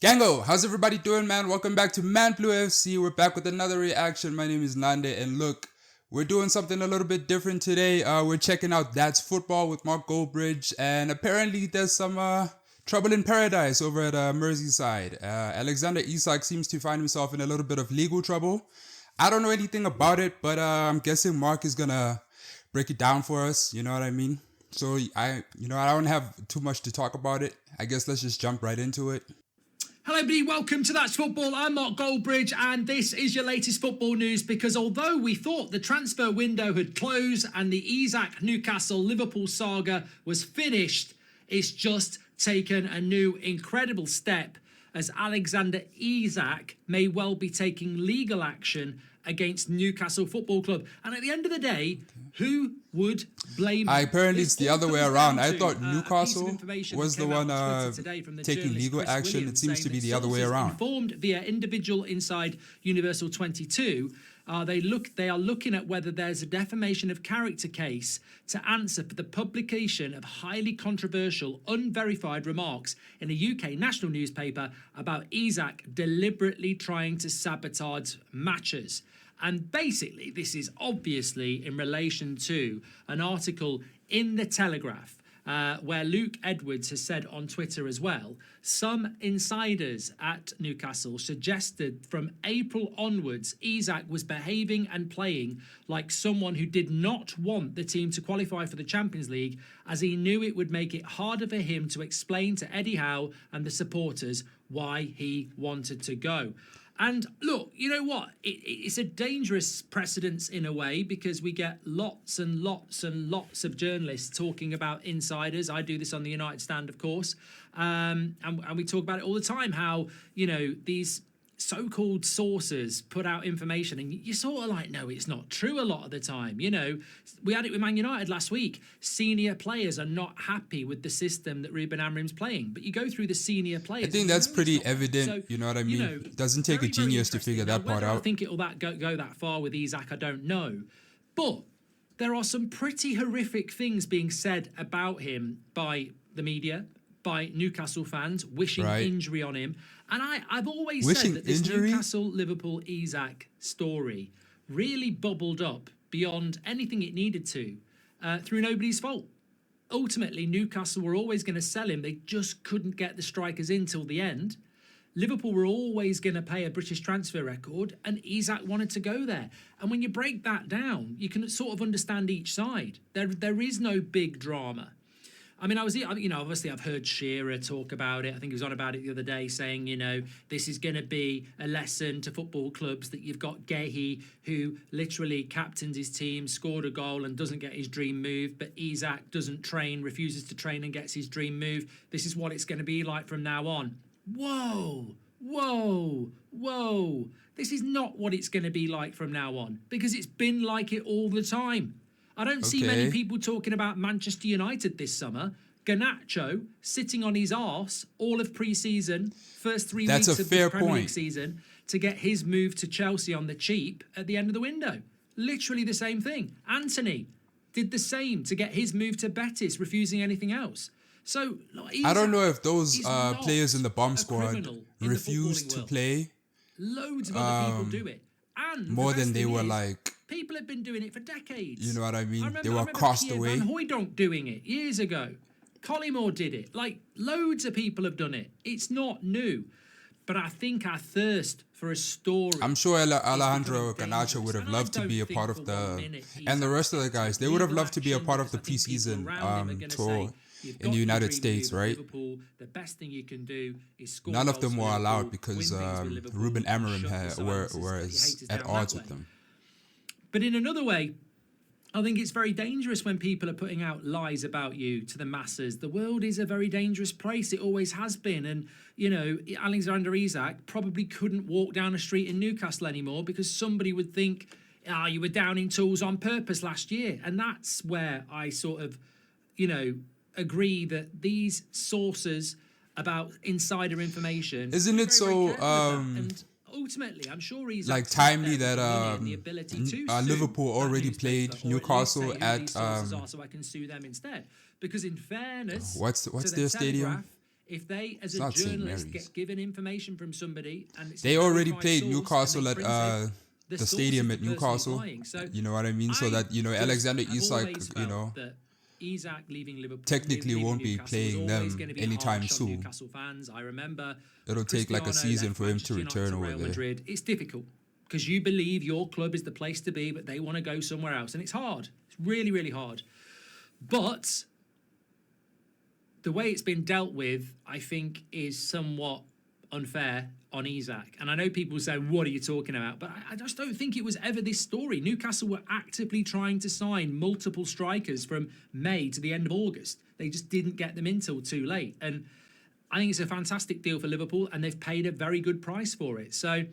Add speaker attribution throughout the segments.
Speaker 1: Gango, how's everybody doing, man? Welcome back to Man Blue FC. We're back with another reaction. My name is Nande, and look, we're doing something a little bit different today. We're checking out That's Football with Mark Goldbridge, and apparently there's some trouble in paradise over at Merseyside. Alexander Isak seems to find himself in a little bit of legal trouble. I don't know anything about it, but I'm guessing Mark is gonna break it down for us. You know what I mean? So I don't have too much to talk about it. I guess let's just jump right into it.
Speaker 2: Hello everybody, welcome to That's Football. I'm Mark Goldbridge and this is your latest football news, because although we thought the transfer window had closed and the Isak Newcastle Liverpool saga was finished, it's just taken a new incredible step as Alexander Isak may well be taking legal action against Newcastle Football Club. And at the end of the day, who would blame him?
Speaker 1: Apparently it's the other way around. I thought Newcastle was the one taking legal action. It seems to be the other way around.
Speaker 2: Informed via Individual Inside Universal 22, they are looking at whether there's a defamation of character case to answer for the publication of highly controversial, unverified remarks in a UK national newspaper about Isak deliberately trying to sabotage matches. And basically, this is obviously in relation to an article in The Telegraph where Luke Edwards has said on Twitter as well, some insiders at Newcastle suggested from April onwards, Isak was behaving and playing like someone who did not want the team to qualify for the Champions League, as he knew it would make it harder for him to explain to Eddie Howe and the supporters why he wanted to go. And look, you know what? It's a dangerous precedence in a way, because we get lots and lots and lots of journalists talking about insiders. I do this on the United Stand, of course. And we talk about it all the time, how, you know, these so-called sources put out information and you're sort of like, no, it's not true a lot of the time. You know, we had it with Man United last week. Senior players are not happy with the system that Ruben Amorim's playing, but you go through the senior players.
Speaker 1: I think that's pretty evident. So, you know what I mean? It doesn't take a genius to figure that part out.
Speaker 2: I think it'll go that far with Isak, I don't know. But there are some pretty horrific things being said about him by the media, by Newcastle fans, wishing injury on him. And I've always said that this Newcastle-Liverpool Isak story really bubbled up beyond anything it needed to through nobody's fault. Ultimately, Newcastle were always going to sell him. They just couldn't get the strikers in till the end. Liverpool were always going to pay a British transfer record, and Isak wanted to go there. And when you break that down, you can sort of understand each side. There is no big drama. I mean, obviously I've heard Shearer talk about it. I think he was on about it the other day, saying, you know, this is going to be a lesson to football clubs that you've got Gehi, who literally captains his team, scored a goal and doesn't get his dream move, but Isak doesn't train, refuses to train and gets his dream move. This is what it's going to be like from now on. Whoa, whoa, whoa. This is not what it's going to be like from now on, because it's been like it all the time. I don't see many people talking about Manchester United this summer. Garnacho sitting on his arse all of pre-season, first 3 weeks of the Premier League season, to get his move to Chelsea on the cheap at the end of the window. Literally the same thing. Anthony did the same to get his move to Betis, refusing anything else. So
Speaker 1: I don't know if those players in the bomb squad refused to play.
Speaker 2: Loads of other people do it. And
Speaker 1: more than they were like...
Speaker 2: People have been doing it for decades.
Speaker 1: You know what I mean? They were crossed away.
Speaker 2: Van Hooijdonk doing it years ago. Collymore did it. Like, loads of people have done it. It's not new. But I think our thirst for a story...
Speaker 1: I'm sure Alejandro Garnacho would have loved to be a part of the... And the rest of the guys, they would have loved to be a part of the preseason tour in the United States, right?
Speaker 2: The best thing you can do is score.
Speaker 1: None of them were allowed because Ruben Amorim was at odds with them.
Speaker 2: But in another way, I think it's very dangerous when people are putting out lies about you to the masses. The world is a very dangerous place. It always has been. And, you know, Alexander Isak probably couldn't walk down a street in Newcastle anymore because somebody would think, you were down in tools on purpose last year. And that's where I sort of, you know, agree that these sources about insider information...
Speaker 1: Isn't it so...
Speaker 2: Ultimately, I'm sure he's
Speaker 1: like timely that Liverpool already played Newcastle at
Speaker 2: so I can sue them instead. Because in fairness,
Speaker 1: what's their stadium?
Speaker 2: If they, as
Speaker 1: It's
Speaker 2: a
Speaker 1: not St.
Speaker 2: journalist,
Speaker 1: Mary's.
Speaker 2: get given information from somebody and it's
Speaker 1: They
Speaker 2: a
Speaker 1: already
Speaker 2: verified
Speaker 1: played
Speaker 2: source,
Speaker 1: Newcastle
Speaker 2: and
Speaker 1: at
Speaker 2: they print it,
Speaker 1: the
Speaker 2: source
Speaker 1: stadium
Speaker 2: is
Speaker 1: at
Speaker 2: the person who's
Speaker 1: Newcastle.
Speaker 2: lying. So
Speaker 1: You know what I mean? So that, you know,
Speaker 2: just
Speaker 1: Alexander
Speaker 2: have
Speaker 1: Isak,
Speaker 2: always
Speaker 1: you
Speaker 2: felt
Speaker 1: know,
Speaker 2: that Isak leaving Liverpool,
Speaker 1: technically
Speaker 2: leaving
Speaker 1: won't be
Speaker 2: Newcastle was
Speaker 1: playing
Speaker 2: always
Speaker 1: them
Speaker 2: going to be
Speaker 1: anytime
Speaker 2: harsh on
Speaker 1: soon.
Speaker 2: Newcastle fans. I remember
Speaker 1: It'll take like a
Speaker 2: Cristiano
Speaker 1: season
Speaker 2: left
Speaker 1: for him to
Speaker 2: Manchester
Speaker 1: return
Speaker 2: United
Speaker 1: over
Speaker 2: Real
Speaker 1: there.
Speaker 2: Madrid. It's difficult because you believe your club is the place to be, but they want to go somewhere else, and it's hard. It's really, really hard. But the way it's been dealt with, I think, is somewhat unfair on Isak. And I know people say, what are you talking about? But I just don't think it was ever this story. Newcastle were actively trying to sign multiple strikers from May to the end of August. They just didn't get them in till too late. And I think it's a fantastic deal for Liverpool, and they've paid a very good price for it. So,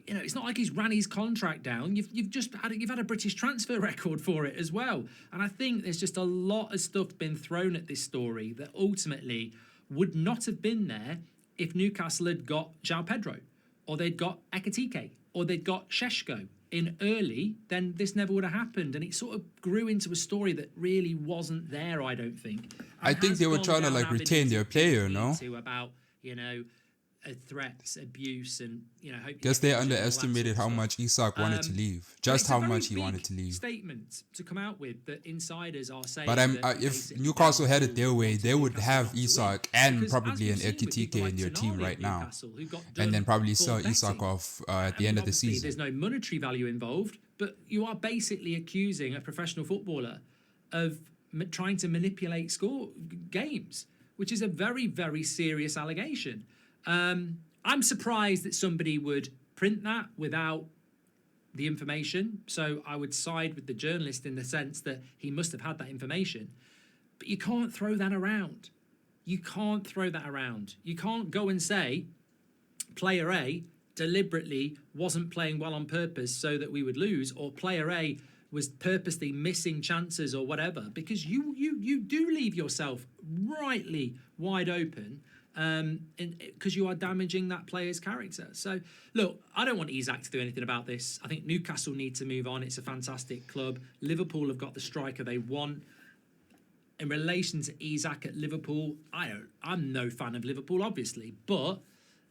Speaker 2: you know, it's not like he's ran his contract down. You've had a British transfer record for it as well. And I think there's just a lot of stuff been thrown at this story that ultimately would not have been there if Newcastle had got João Pedro, or they'd got Ekitike, or they'd got Šeško in early. Then this never would have happened. And it sort of grew into a story that really wasn't there, I don't think.
Speaker 1: I think they were trying to like retain their player, no?
Speaker 2: About, you know, threats, abuse, and, you know,
Speaker 1: Guess they underestimated how much Isak wanted to leave. Just how much he wanted to leave.
Speaker 2: Statement to come out with that insiders are saying.
Speaker 1: But if Newcastle had it their way, they would have Isak and probably an Ekitike in their team right now, and then probably sell Isak off at the end of the season.
Speaker 2: There's no monetary value involved, but you are basically accusing a professional footballer of trying to manipulate games, which is a very, very serious allegation. I'm surprised that somebody would print that without the information. So I would side with the journalist in the sense that he must have had that information. But you can't throw that around. You can't throw that around. You can't go and say player A deliberately wasn't playing well on purpose so that we would lose, or player A was purposely missing chances or whatever, because you do leave yourself rightly wide open. Because you are damaging that player's character. So, look, I don't want Isak to do anything about this. I think Newcastle need to move on. It's a fantastic club. Liverpool have got the striker they want. In relation to Isak at Liverpool, I'm no fan of Liverpool, obviously, but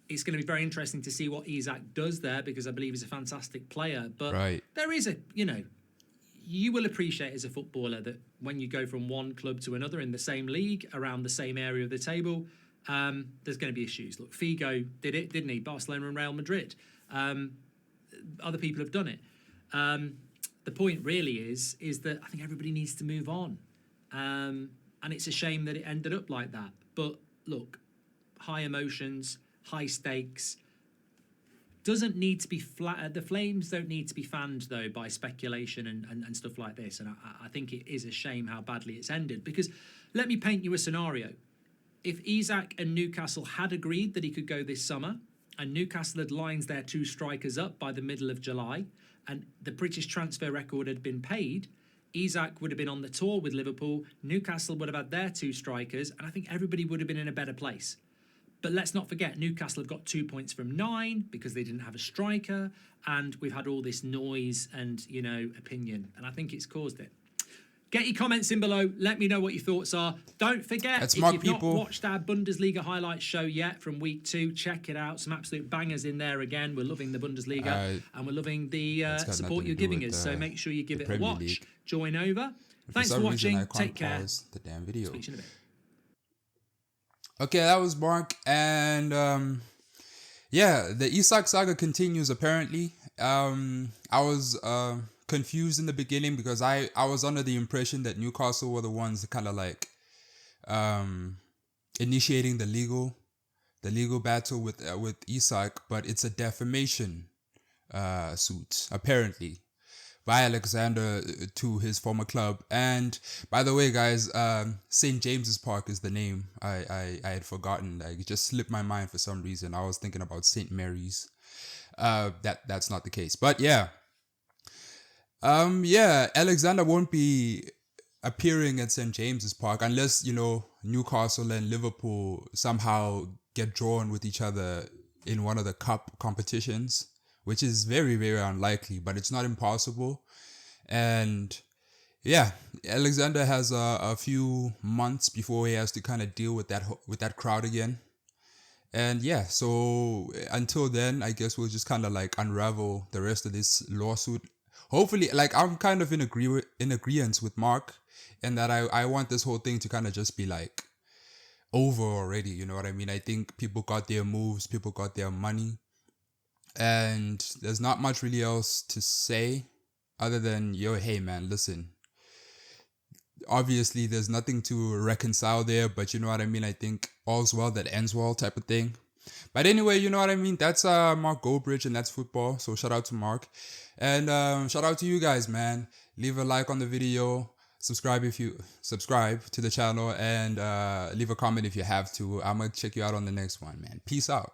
Speaker 2: it's going to be very interesting to see what Isak does there, because I believe he's a fantastic player. But there is you will appreciate as a footballer that when you go from one club to another in the same league, around the same area of the table, there's going to be issues. Look, Figo did it, didn't he? Barcelona and Real Madrid. Other people have done it. The point really is that I think everybody needs to move on. And it's a shame that it ended up like that. But look, high emotions, high stakes. Doesn't need to be flat. The flames don't need to be fanned, though, by speculation and stuff like this. And I think it is a shame how badly it's ended. Because let me paint you a scenario. If Isak and Newcastle had agreed that he could go this summer, and Newcastle had lined their two strikers up by the middle of July, and the British transfer record had been paid, Isak would have been on the tour with Liverpool, Newcastle would have had their two strikers, and I think everybody would have been in a better place. But let's not forget, Newcastle have got 2 points from 9 because they didn't have a striker, and we've had all this noise and, you know, opinion, and I think it's caused it. Get your comments in below. Let me know what your thoughts are. Don't forget, if you've not watched our Bundesliga highlights show yet from week 2, check it out. Some absolute bangers in there again. We're loving the Bundesliga and we're loving the support you're giving us. So make sure you give it a watch. League. Join over. Thanks for watching. Take care.
Speaker 1: The damn video.
Speaker 2: Speak to you in a bit.
Speaker 1: Okay, that was Mark. And the Isak saga continues apparently. I was confused in the beginning because I was under the impression that Newcastle were the ones kind of like initiating the legal battle with Isak, but it's a defamation suit apparently by Alexander to his former club. And by the way, guys, St. James's Park is the name. I had forgotten. Like, it just slipped my mind for some reason. I was thinking about St. Mary's. That's not the case, but yeah. Alexander won't be appearing at St. James's Park unless, you know, Newcastle and Liverpool somehow get drawn with each other in one of the cup competitions, which is very, very unlikely, but it's not impossible. And yeah, Alexander has a few months before he has to kind of deal with that crowd again. And yeah, so until then, I guess we'll just kind of like unravel the rest of this lawsuit. Hopefully, like I'm kind of in agreement with Mark, and that I want this whole thing to kind of just be like over already. You know what I mean? I think people got their moves, people got their money, and there's not much really else to say other than, yo, hey man, listen, obviously there's nothing to reconcile there, but you know what I mean? I think all's well that ends well type of thing. But anyway, you know what I mean? That's Mark Goldbridge, and that's football. So shout out to Mark. And shout out to you guys, man. Leave a like on the video. Subscribe if you subscribe to the channel, and leave a comment if you have to. I'm gonna check you out on the next one, man. Peace out.